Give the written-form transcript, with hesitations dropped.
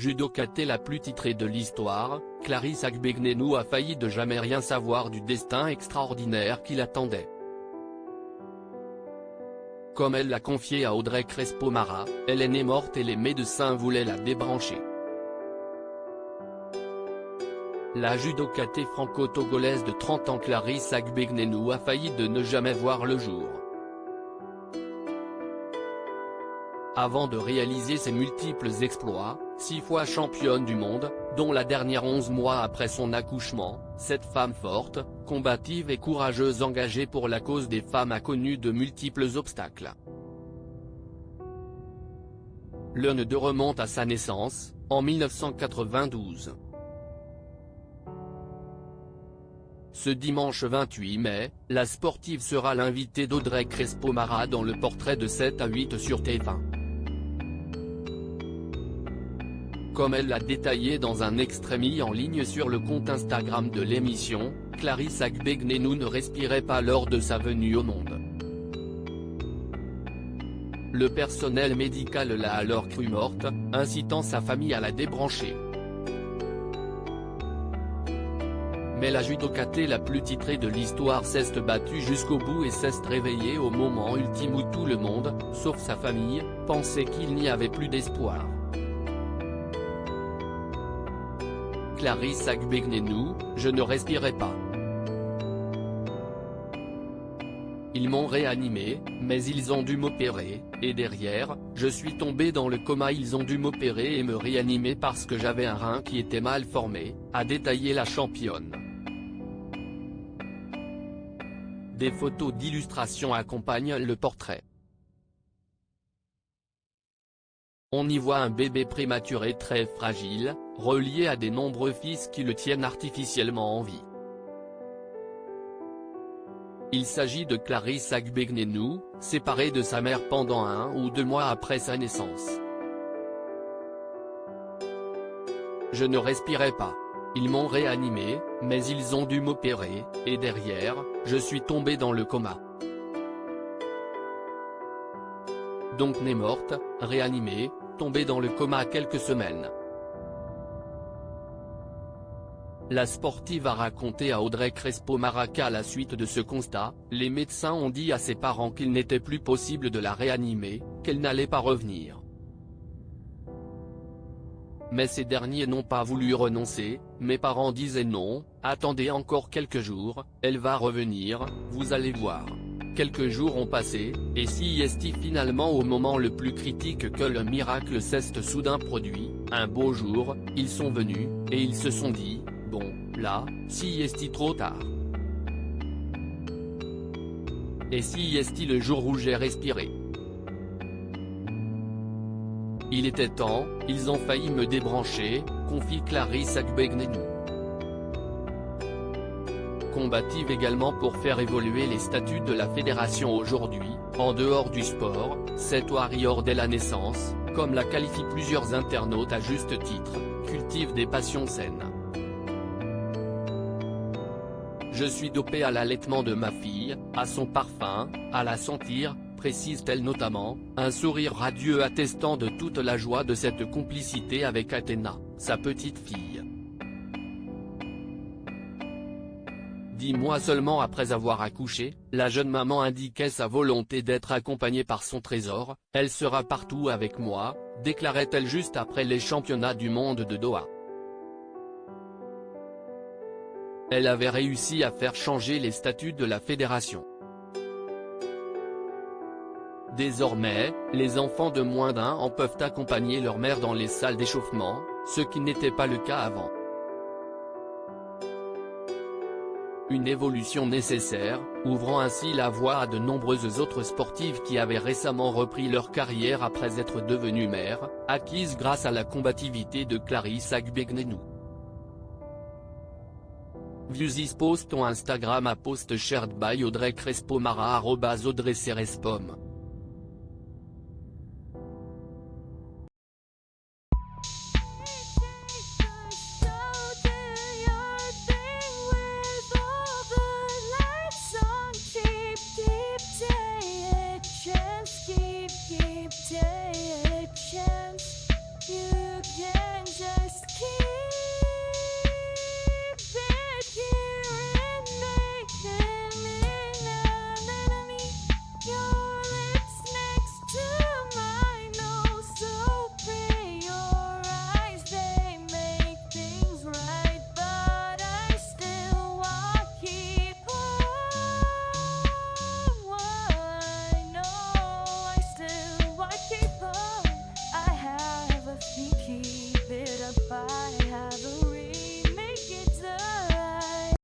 judokate la plus titrée de l'histoire, Clarisse Agbenienou a failli de jamais rien savoir du destin extraordinaire qui l'attendait. Comme elle l'a confié à Audrey Crespo-Mara, elle est née morte et les médecins voulaient la débrancher. La judokate franco-togolaise de 30 ans Clarisse Agbenienou a failli de ne jamais voir le jour. Avant de réaliser ses multiples exploits, 6 fois championne du monde, dont la dernière 11 mois après son accouchement, cette femme forte, combative et courageuse engagée pour la cause des femmes a connu de multiples obstacles. L'un d'eux remonte à sa naissance, en 1992. Ce dimanche 28 mai, la sportive sera l'invitée d'Audrey Crespo-Mara dans le portrait de 7 à 8 sur TF1. Comme elle l'a détaillé dans un extrait mis en ligne sur le compte Instagram de l'émission, Clarisse Agbenienou ne respirait pas lors de sa venue au monde. Le personnel médical l'a alors crue morte, incitant sa famille à la débrancher. Mais la judokate la plus titrée de l'histoire s'est battue jusqu'au bout et s'est réveillée au moment ultime où tout le monde, sauf sa famille, pensait qu'il n'y avait plus d'espoir. Clarisse Agbenienou, je ne respirais pas. Ils m'ont réanimé, mais ils ont dû m'opérer, et derrière, je suis tombée dans le coma. Ils ont dû m'opérer et me réanimer parce que j'avais un rein qui était mal formé, a détaillé la championne. Des photos d'illustration accompagnent le portrait. On y voit un bébé prématuré très fragile, relié à des nombreux fils qui le tiennent artificiellement en vie. Il s'agit de Clarisse Agbenienou, séparée de sa mère pendant 1 ou 2 mois après sa naissance. Je ne respirais pas. Ils m'ont réanimé, mais ils ont dû m'opérer, et derrière, je suis tombée dans le coma. Donc née morte, réanimée, tombée dans le coma quelques semaines. La sportive a raconté à Audrey Crespo-Mara qu'à la suite de ce constat, les médecins ont dit à ses parents qu'il n'était plus possible de la réanimer, qu'elle n'allait pas revenir. Mais ces derniers n'ont pas voulu renoncer, mes parents disaient non, attendez encore quelques jours, elle va revenir, vous allez voir. Quelques jours ont passé, et si est finalement au moment le plus critique que le miracle s'est soudain produit, un beau jour, ils sont venus, et ils se sont dit, bon, là, si est trop tard. Et si est le jour où j'ai respiré. Il était temps, ils ont failli me débrancher, confie Clarisse Agbenienou. Combative également pour faire évoluer les statuts de la fédération aujourd'hui, en dehors du sport, cette warrior dès la naissance, comme la qualifient plusieurs internautes à juste titre, cultive des passions saines. Je suis dopée à l'allaitement de ma fille, à son parfum, à la sentir, précise-t-elle notamment, un sourire radieux attestant de toute la joie de cette complicité avec Athéna, sa petite fille. 10 mois seulement après avoir accouché, la jeune maman indiquait sa volonté d'être accompagnée par son trésor, « Elle sera partout avec moi », déclarait-elle juste après les championnats du monde de Doha. Elle avait réussi à faire changer les statuts de la fédération. Désormais, les enfants de moins d'1 an peuvent accompagner leur mère dans les salles d'échauffement, ce qui n'était pas le cas avant. Une évolution nécessaire, ouvrant ainsi la voie à de nombreuses autres sportives qui avaient récemment repris leur carrière après être devenues mères, acquises grâce à la combativité de Clarisse Agbenienou. Views is post on Instagram à post shared by Audrey Crespo-Mara @AudreyCrespom.